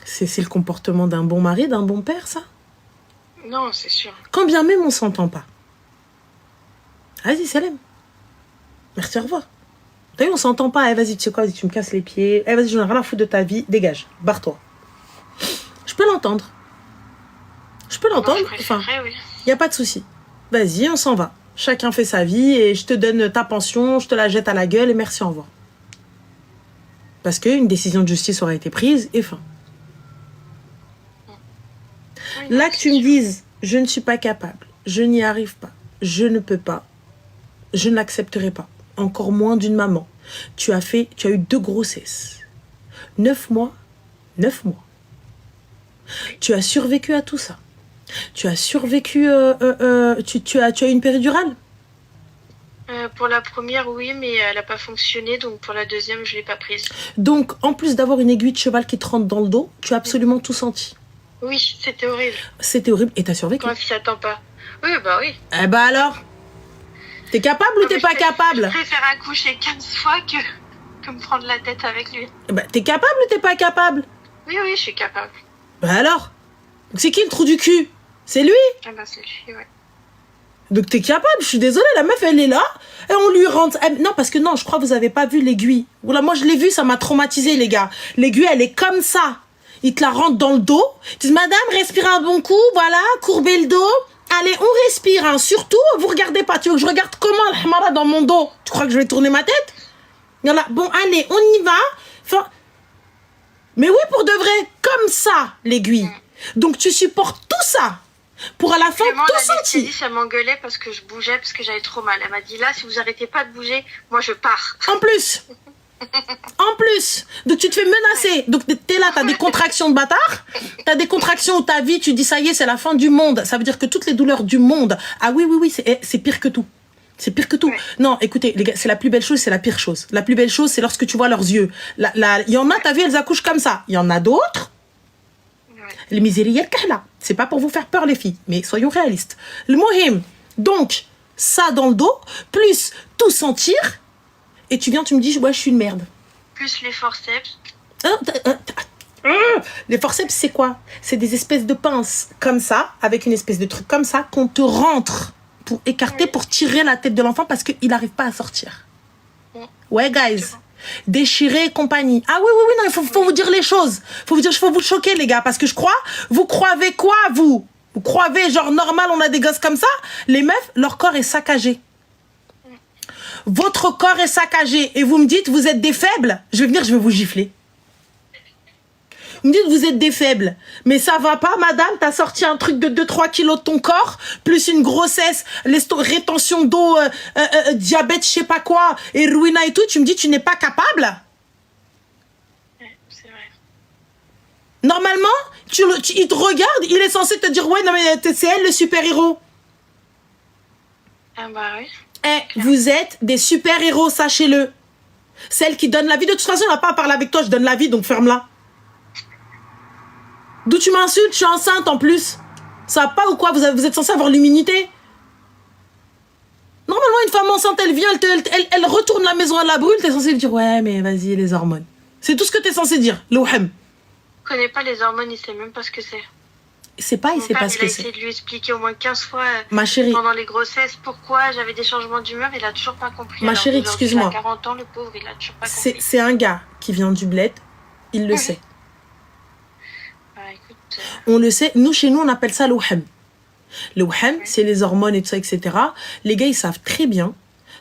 C'est le comportement d'un bon mari, d'un bon père, ça? Non, c'est sûr. Quand bien même on s'entend pas. Vas-y, Salem. Merci, au revoir. T'as vu, on s'entend pas. Eh, vas-y, tu sais quoi, vas-y, tu me casses les pieds. Eh, vas-y, j'en ai rien à foutre de ta vie. Dégage, barre-toi. Je peux l'entendre. Je peux l'entendre. Enfin, oui. y a pas de souci. Vas-y, on s'en va. Chacun fait sa vie et je te donne ta pension, je te la jette à la gueule et merci, au revoir. Parce qu'une décision de justice aurait été prise et fin. Oui, là que tu me dises, je ne suis pas capable, je n'y arrive pas, je ne peux pas, je ne l'accepterai pas. Encore moins d'une maman. Tu as eu 2 grossesses. 9 mois. 9 mois. Tu as survécu à tout ça. Tu as survécu... tu as eu une péridurale? Pour la première, oui, mais elle n'a pas fonctionné. Donc pour la deuxième, je ne l'ai pas prise. Donc, en plus d'avoir une aiguille de cheval qui te rentre dans le dos, tu as absolument tout senti. Oui, c'était horrible. C'était horrible. Et tu as survécu? Quand il ne s'attend pas. Oui, bah oui. Eh bah alors? T'es capable ou t'es pas capable? Je préfère accoucher 15 fois que me prendre la tête avec lui. Bah, t'es capable ou t'es pas capable? Oui, je suis capable. Bah alors? Donc c'est qui le trou du cul? C'est lui? Ah bah c'est lui, ouais. Donc t'es capable, je suis désolée, la meuf elle est là, et on lui rentre... Non, parce que non, je crois que vous avez pas vu l'aiguille. Voilà, moi je l'ai vue, ça m'a traumatisé les gars. L'aiguille elle est comme ça. Ils te la rentrent dans le dos. Ils disent, madame, respire un bon coup, voilà, courbez le dos. Allez, on respire, hein. Surtout, vous regardez pas. Tu veux que je regarde comment le hamara dans mon dos? Tu crois que je vais tourner ma tête? Voilà. Bon, allez, on y va. Enfin... Mais oui, pour de vrai, comme ça, l'aiguille. Donc tu supportes tout ça pour à la fin tout sentir. Elle m'engueulait parce que je bougeais, parce que j'avais trop mal. Elle m'a dit, là, si vous arrêtez pas de bouger, moi je pars. En plus. En plus. Donc tu te fais menacer. Donc t'es là, t'as des contractions de bâtard. T'as des contractions où ta vie, tu dis ça y est, c'est la fin du monde. Ça veut dire que toutes les douleurs du monde. Ah oui, c'est pire que tout. C'est pire que tout. Ouais. Non, écoutez, les gars, c'est la plus belle chose, c'est la pire chose. La plus belle chose, c'est lorsque tu vois leurs yeux. Il y en a, t'as vu, elles accouchent comme ça. Il y en a d'autres. Les misériels, c'est pas pour vous faire peur, les filles, mais soyons réalistes. Le mohim. Donc, ça dans le dos, plus tout sentir. et tu viens, tu me dis, ouais, je suis une merde. Plus les forceps. Les forceps, c'est quoi? C'est des espèces de pinces comme ça, avec une espèce de truc comme ça, qu'on te rentre pour écarter, pour tirer la tête de l'enfant parce qu'il n'arrive pas à sortir. Ouais, guys. Déchirer et compagnie. Ah oui, oui, oui, non, il faut vous dire les choses. Faut vous choquer, les gars, parce que je crois, vous croyez quoi, vous? Vous croyez, genre, normal, on a des gosses comme ça? Les meufs, leur corps est saccagé. Votre corps est saccagé et vous me dites, vous êtes des faibles. Je vais venir, je vais vous gifler. Vous me dites, vous êtes des faibles. Mais ça va pas, madame? T'as sorti un truc de 2-3 kilos de ton corps, plus une grossesse, rétention d'eau, diabète, je sais pas quoi, et ruina et tout. Tu me dis, tu n'es pas capable? Ouais, c'est vrai. Normalement, il te regarde, il est censé te dire, ouais, non, mais c'est elle le super-héros. Ah bah oui. Vous êtes des super-héros, sachez-le. Celle qui donne la vie. De toute façon, on n'a pas à parler avec toi, je donne la vie, donc ferme-la. D'où tu m'insultes? Je suis enceinte en plus. Ça va pas ou quoi? Vous êtes censé avoir l'immunité. Normalement, une femme enceinte, elle vient, elle retourne la maison, elle la brûle. T'es censé lui dire, ouais, mais vas-y, les hormones. C'est tout ce que t'es censé dire, l'ouhem. Il connaît pas les hormones, il sait même pas ce que c'est. C'est pas, il sait pas ce que Il a c'est. essayé de lui expliquer au moins 15 fois Ma chérie. pendant les grossesses pourquoi j'avais des changements d'humeur, il a toujours pas compris. Ma chérie, excuse-moi. Il a 40 ans, le pauvre, il a toujours pas compris. C'est un gars qui vient du bled, il le sait. Bah, écoute, On le sait, nous, chez nous, on appelle ça l'ouhem. L'ouhem, c'est les hormones et tout ça, etc. Les gars, ils savent très bien.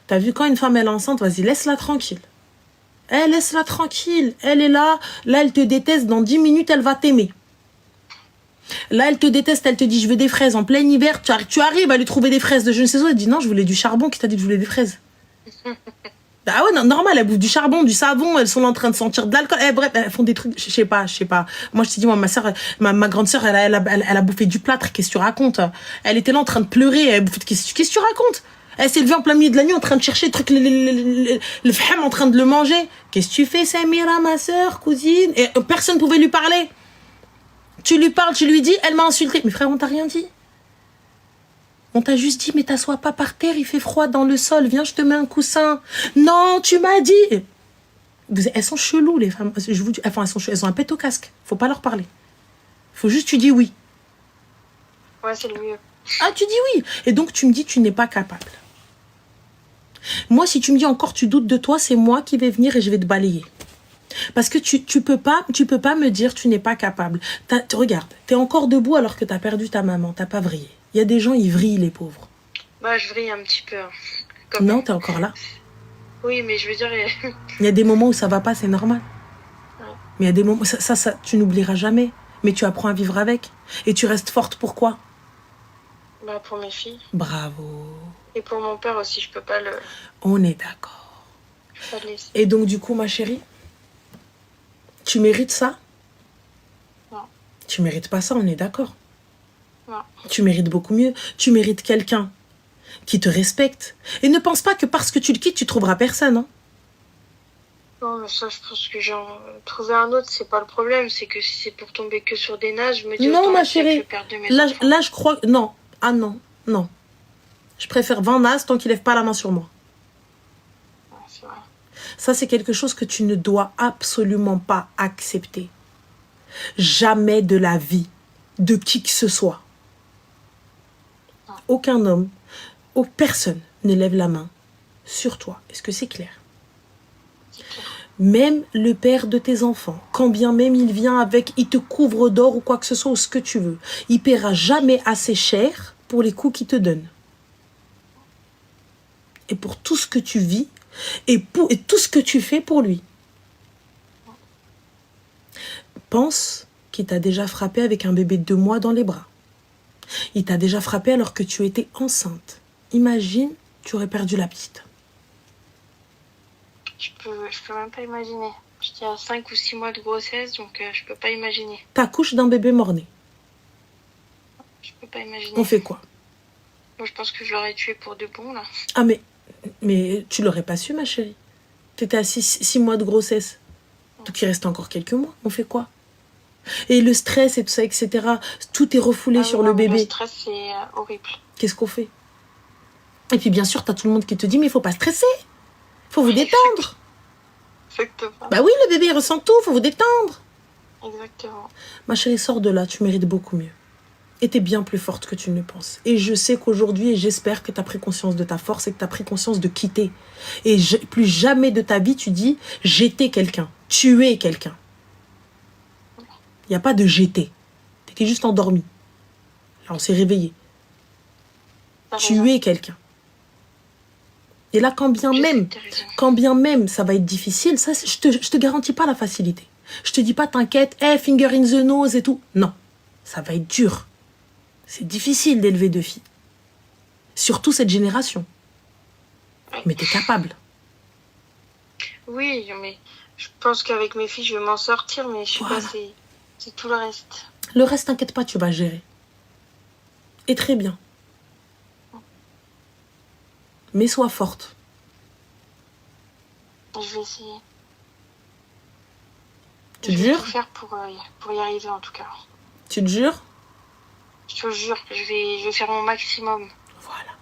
T'as vu, quand une femme, elle est enceinte, vas-y, laisse-la tranquille. Laisse-la tranquille. Elle est là. Là, elle te déteste. Dans 10 minutes, elle va t'aimer. Là, elle te déteste. Elle te dit, je veux des fraises. En plein hiver, tu arrives à lui trouver des fraises de je ne sais où. Elle dit, non, je voulais du charbon. Qui t'a dit que je voulais des fraises? Ah ouais, non, normal, elles bouffent du charbon, du savon. Elles sont là en train de sentir de l'alcool. Bref, elles font des trucs, je sais pas. Moi, je te dis, moi, ma grande sœur, elle a bouffé du plâtre. Qu'est-ce que tu racontes? Elle était là en train de pleurer. Qu'est-ce que tu racontes? Elle s'est levée en plein milieu de la nuit en train de chercher le truc, le femme en train de le manger. Qu'est-ce que tu fais, Samira, ma sœur, cousine? Et personne pouvait lui parler. Tu lui parles, tu lui dis, elle m'a insulté. Mais frère, on t'a rien dit. On t'a juste dit, mais t'assois pas par terre, il fait froid dans le sol, viens, je te mets un coussin. Non, tu m'as dit. Elles sont cheloues, les femmes. Je vous dis, enfin, elles ont un pet au casque. Faut pas leur parler. Faut juste, tu dis oui. ouais, c'est le mieux. Ah, tu dis oui. Et donc, tu me dis, tu n'es pas capable. Moi, si tu me dis encore, tu doutes de toi, c'est moi qui vais venir et je vais te balayer. Parce que tu peux pas me dire, tu n'es pas capable. Regarde, t'es encore debout alors que t'as perdu ta maman, t'as pas vrillé. Il y a des gens, ils vrillent, les pauvres. Bah, je vrille un petit peu. Non, t'es encore là. Oui, mais je veux dire... Il y a des moments où ça va pas, c'est normal. Ouais. Mais il y a des moments, ça, tu n'oublieras jamais. Mais tu apprends à vivre avec. Et tu restes forte, pourquoi? Bah, pour mes filles. Bravo. Et pour mon père aussi, je peux pas le... On est d'accord. Je peux pas le laisser. Et donc, du coup, ma chérie, tu mérites ça? Non. Tu mérites pas ça, on est d'accord. Non. Tu mérites beaucoup mieux. Tu mérites quelqu'un qui te respecte. Et ne pense pas que parce que tu le quittes, tu trouveras personne. Hein. Non, mais ça, je pense que trouver un autre, c'est pas le problème. C'est que si c'est pour tomber que sur des nages, je me dis... Non, ma chérie. Là, je crois... Non. Ah non. Non. Je préfère 20 nazes tant qu'il lève pas la main sur moi. Ouais, c'est vrai. Ça, c'est quelque chose que tu ne dois absolument pas accepter. Jamais de la vie de qui que ce soit. Aucun homme, personne ne lève la main sur toi. Est-ce que c'est clair? C'est clair. Même le père de tes enfants, quand bien même il vient avec, il te couvre d'or ou quoi que ce soit, ou ce que tu veux, il paiera jamais assez cher pour les coups qu'il te donne. Et pour tout ce que tu vis, et tout ce que tu fais pour lui. Pense qu'il t'a déjà frappé avec un bébé de 2 mois dans les bras. Il t'a déjà frappé alors que tu étais enceinte. Imagine, tu aurais perdu la petite. Je peux même pas imaginer. J'étais à 5 ou 6 mois de grossesse, donc je peux pas imaginer. T'accouches d'un bébé mort-né. Je peux pas imaginer. On fait quoi? Moi, je pense que je l'aurais tué pour de bon, là. Ah, mais tu l'aurais pas su, ma chérie. T'étais à 6 mois de grossesse. Donc il reste encore quelques mois. On fait quoi? Et le stress et tout ça, etc. Tout est refoulé sur le bébé. Le stress, c'est horrible. Qu'est-ce qu'on fait? Et puis bien sûr, t'as tout le monde qui te dit, mais il faut pas stresser. Faut vous détendre. Exactement. Bah oui, le bébé il ressent tout, faut vous détendre. Exactement. Ma chérie, sors de là, tu mérites beaucoup mieux. Et t'es bien plus forte que tu ne le penses. Et je sais qu'aujourd'hui, et j'espère que t'as pris conscience de ta force et que t'as pris conscience de quitter. Et plus jamais de ta vie, tu dis « j'étais quelqu'un »,« tu es quelqu'un ». Il n'y a pas de « j'étais ». T'étais juste endormi. Là, on s'est réveillé. Tu es quelqu'un. Et là, quand bien même ça va être difficile, ça, je te garantis pas la facilité. Je te dis pas t'inquiète, hey, finger in the nose et tout. Non, ça va être dur. C'est difficile d'élever 2 filles. Surtout cette génération. Mais t'es capable. Oui, mais je pense qu'avec mes filles, je vais m'en sortir, mais je sais pas, c'est tout le reste. Le reste, t'inquiète pas, tu vas gérer. Et très bien. Mais sois forte. Je vais essayer. Tu te jures? Je vais tout jures? faire pour y arriver, en tout cas. Tu te jures? Je te jure, je vais faire mon maximum. Voilà.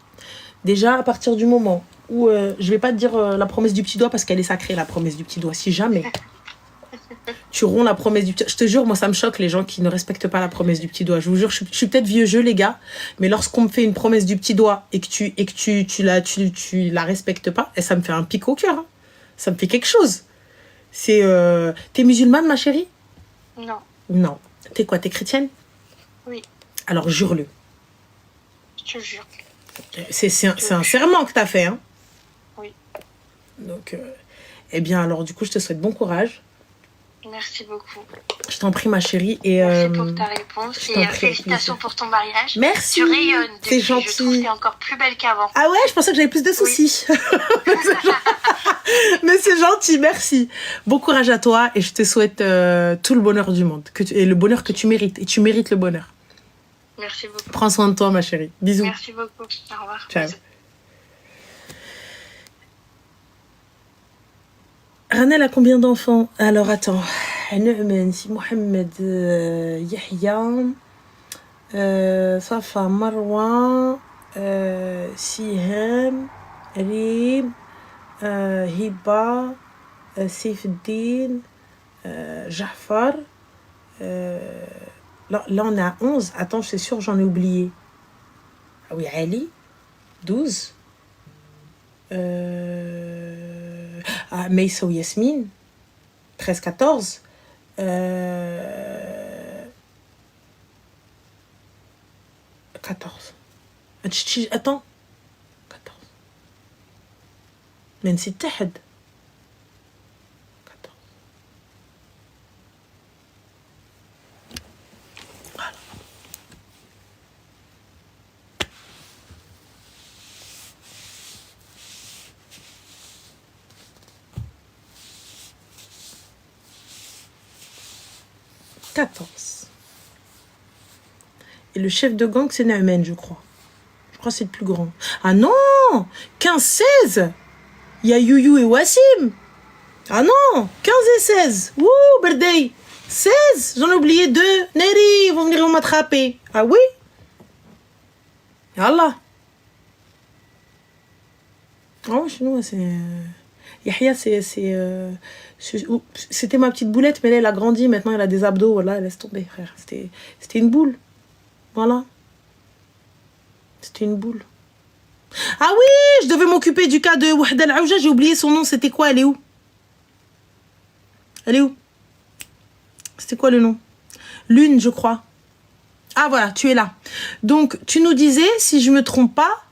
Déjà, à partir du moment où... je vais pas te dire la promesse du petit doigt parce qu'elle est sacrée, la promesse du petit doigt. Si jamais tu romps la promesse du petit doigt... Je te jure, moi, ça me choque les gens qui ne respectent pas la promesse du petit doigt. Je vous jure, je suis peut-être vieux jeu, les gars, mais lorsqu'on me fait une promesse du petit doigt et que tu la respectes pas, et ça me fait un pic au cœur. Hein. Ça me fait quelque chose. C'est... T'es musulmane, ma chérie? Non. Non. T'es quoi? T'es chrétienne? Oui. Alors, jure-le. Je te jure. C'est un serment que t'as fait, hein? Oui. Donc, eh bien, alors, du coup, je te souhaite bon courage. Merci beaucoup. Je t'en prie, ma chérie. Et, merci pour ta réponse et félicitations pour ton mariage. Merci. Tu rayonnes. C'est gentil. Je trouve que t'es encore plus belle qu'avant. Ah ouais, je pensais que j'avais plus de soucis. Oui. Mais c'est gentil, merci. Bon courage à toi et je te souhaite tout le bonheur du monde. Et le bonheur que tu mérites. Et tu mérites le bonheur. Merci beaucoup. Prends soin de toi, ma chérie. Bisous. Merci beaucoup. Au revoir. Ciao. Ranel a combien d'enfants? Alors, attends. Mohamed, Yahya, Safa, Marwa, Siham, Rib, Hiba, Seyfeddin, Jafar. Là, on est à 11. Attends, je suis sûre, j'en ai oublié. Ah oui, Ali, 12. Meissa ou Yasmine, 13-14. 14. Attends. 14. Mais c'est Tahed. 14. Voilà. Et le chef de gang, c'est Naëmen, je crois. Je crois que c'est le plus grand. Ah non 15-16. Il y a Youyou et Wassim. Ah non 15 et 16. Wouh, birthday. 16. J'en ai oublié 2. Neri, ils vont venir m'attraper. Ah oui. Yallah. Ah oui, chez nous, c'est... Yahya, c'était ma petite boulette, mais là, elle a grandi. Maintenant, elle a des abdos. Voilà, elle laisse tomber, frère. C'était une boule. Voilà. C'était une boule. Ah oui, je devais m'occuper du cas de Wahda Al-Aouja. J'ai oublié son nom. C'était quoi? Elle est où? Elle est où? C'était quoi le nom? Lune, je crois. Ah voilà, tu es là. Donc, tu nous disais, si je me trompe pas,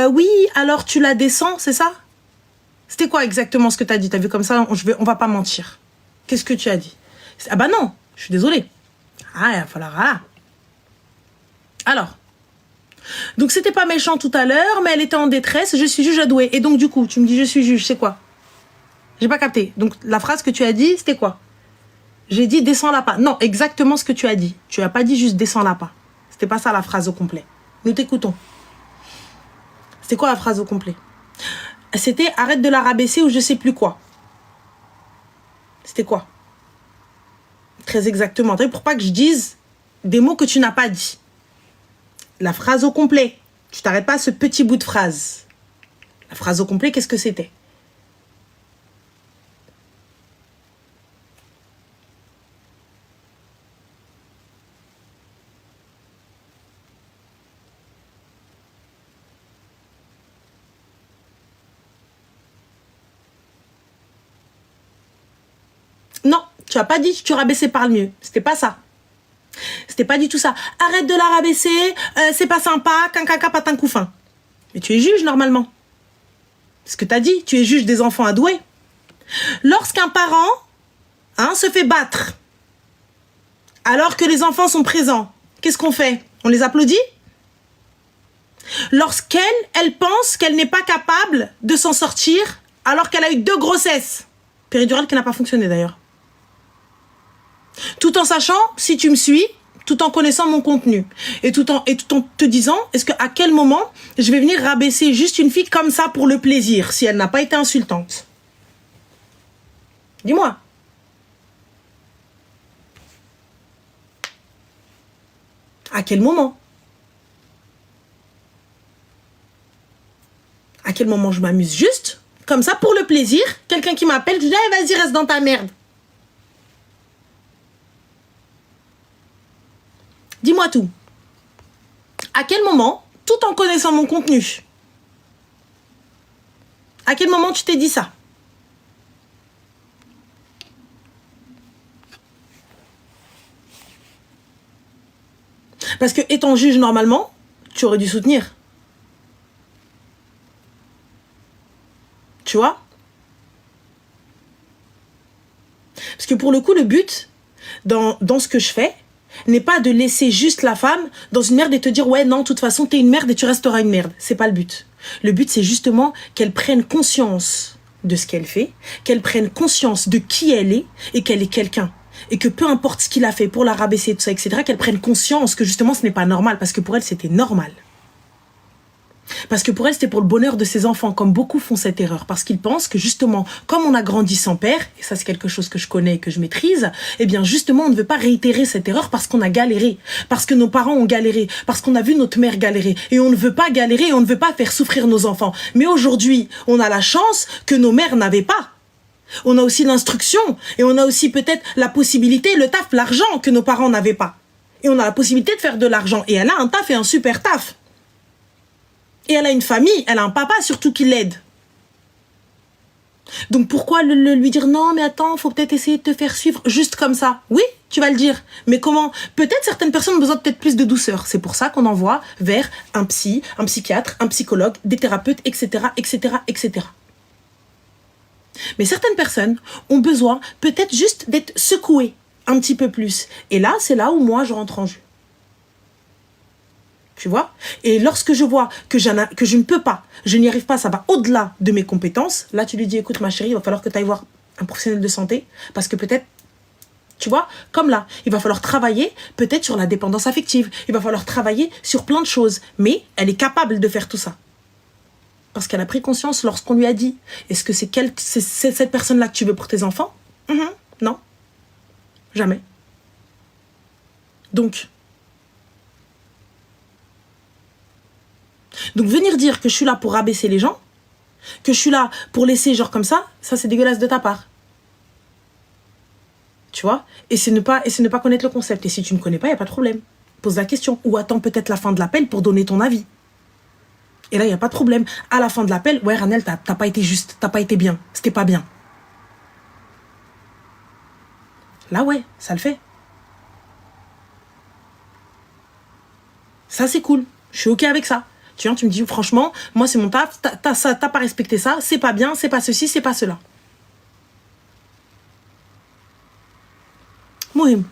oui, alors tu la descends, c'est ça? C'était quoi exactement ce que tu as dit? Tu as vu comme ça, on va pas mentir. Qu'est-ce que tu as dit? Ah bah non, je suis désolée. Ah, il va falloir... Voilà. Alors, donc c'était pas méchant tout à l'heure, mais elle était en détresse, je suis juge adoué. Et donc du coup, tu me dis je suis juge, c'est quoi? J'ai pas capté. Donc la phrase que tu as dit, c'était quoi? J'ai dit descends la pas. Non, exactement ce que tu as dit. Tu as pas dit juste descends la pas. C'était pas ça la phrase au complet. Nous t'écoutons. C'était quoi la phrase au complet? C'était arrête de la rabaisser ou je sais plus quoi. C'était quoi? Très exactement. Pour pas que je dise des mots que tu n'as pas dit. La phrase au complet. Tu t'arrêtes pas à ce petit bout de phrase. La phrase au complet, qu'est-ce que c'était? Non, tu as pas dit que tu rabaissais par le mieux. C'était pas ça. C'était pas du tout ça. Arrête de la rabaisser, c'est pas sympa, caca, patin couffin. Mais tu es juge normalement. C'est ce que tu as dit, tu es juge des enfants adoués. Lorsqu'un parent se fait battre, alors que les enfants sont présents, qu'est-ce qu'on fait? On les applaudit? Elle pense qu'elle n'est pas capable de s'en sortir, alors qu'elle a eu 2 grossesses. Péridurale qui n'a pas fonctionné d'ailleurs. Tout en sachant, si tu me suis, tout en connaissant mon contenu. Et tout en te disant, à quel moment je vais venir rabaisser juste une fille comme ça pour le plaisir, si elle n'a pas été insultante? Dis-moi. À quel moment? À quel moment je m'amuse juste, comme ça, pour le plaisir? Quelqu'un qui m'appelle, je dis, allez, vas-y, reste dans ta merde. Dis-moi tout. À quel moment, tout en connaissant mon contenu, à quel moment tu t'es dit ça? Parce que, étant juge normalement, tu aurais dû soutenir. Tu vois? Parce que pour le coup, le but, dans ce que je fais, n'est pas de laisser juste la femme dans une merde et te dire « Ouais, non, de toute façon, t'es une merde et tu resteras une merde. » C'est pas le but. Le but, c'est justement qu'elle prenne conscience de ce qu'elle fait, qu'elle prenne conscience de qui elle est et qu'elle est quelqu'un. Et que peu importe ce qu'il a fait pour la rabaisser, tout ça, etc., qu'elle prenne conscience que justement, ce n'est pas normal. Parce que pour elle, c'était normal. Parce que pour elle, c'était pour le bonheur de ses enfants, comme beaucoup font cette erreur. Parce qu'ils pensent que justement, comme on a grandi sans père, et ça c'est quelque chose que je connais et que je maîtrise, eh bien justement, on ne veut pas réitérer cette erreur parce qu'on a galéré. Parce que nos parents ont galéré. Parce qu'on a vu notre mère galérer. Et on ne veut pas galérer et on ne veut pas faire souffrir nos enfants. Mais aujourd'hui, on a la chance que nos mères n'avaient pas. On a aussi l'instruction et on a aussi peut-être la possibilité, le taf, l'argent que nos parents n'avaient pas. Et on a la possibilité de faire de l'argent. Et elle a un taf et un super taf. Et elle a une famille, elle a un papa surtout qui l'aide. Donc pourquoi lui dire non mais attends, faut peut-être essayer de te faire suivre juste comme ça? Oui, tu vas le dire. Mais comment? Peut-être certaines personnes ont besoin peut-être plus de douceur. C'est pour ça qu'on envoie vers un psy, un psychiatre, un psychologue, des thérapeutes, etc., etc., etc. Mais certaines personnes ont besoin peut-être juste d'être secouées un petit peu plus. Et là, c'est là où moi je rentre en jeu. Tu vois? Et lorsque je vois que je ne peux pas, je n'y arrive pas, ça va au-delà de mes compétences, là tu lui dis, écoute ma chérie, il va falloir que tu ailles voir un professionnel de santé, parce que peut-être, tu vois, comme là, il va falloir travailler peut-être sur la dépendance affective, il va falloir travailler sur plein de choses, mais elle est capable de faire tout ça. Parce qu'elle a pris conscience lorsqu'on lui a dit, est-ce que c'est cette personne-là que tu veux pour tes enfants? Non, jamais. Donc venir dire que je suis là pour rabaisser les gens, que je suis là pour laisser genre comme ça c'est dégueulasse de ta part. Tu vois? Et c'est ne pas connaître le concept. Et si tu ne connais pas, il n'y a pas de problème. Pose la question. Ou attends peut-être la fin de l'appel pour donner ton avis. Et là, il n'y a pas de problème. À la fin de l'appel, ouais Ranel, t'as pas été juste, t'as pas été bien. C'était pas bien. Là ouais, ça le fait. Ça c'est cool. Je suis ok avec ça. Tu vois, tu me dis, franchement, moi c'est mon taf, t'as pas respecté ça, c'est pas bien, c'est pas ceci, c'est pas cela. Mohim.